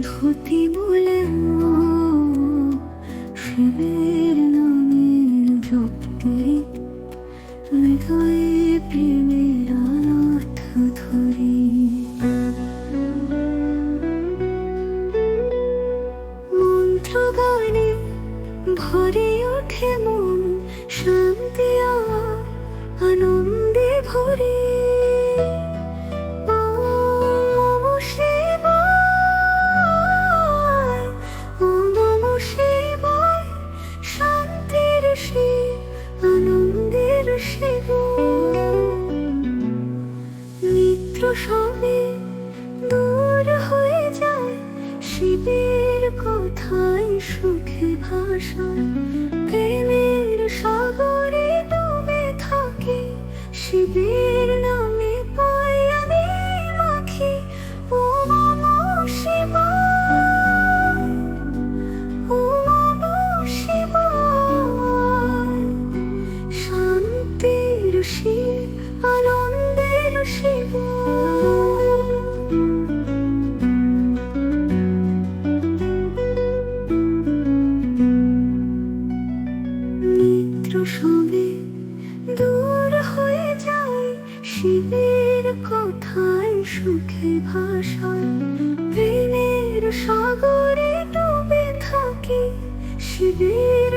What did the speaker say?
ধুতি বলে শিবের নামের জপতে হৃদয়ে প্রেমের আনাথ ধরি। মন্ত্র গানে ভরে ওঠে মন, শান্তি আর আনন্দে ভরে। আনন্দের শিব মিত্র সবে দূর হয়ে যায়, শিবের কথায় সুখে ভাষায় প্রেমের সাগরে ডুবে থাকে। শিবের নামে পাই আমি মাখি ও নমঃ শিবায়, ও নমঃ শিবায়। শান্তির শিব, আনন্দের শিব। মিত্র সবে দূর হয়ে যায়, শিবের কথায় সুখে ভাষায় প্রেমের সাগরে ডুবে থাকে। শিবের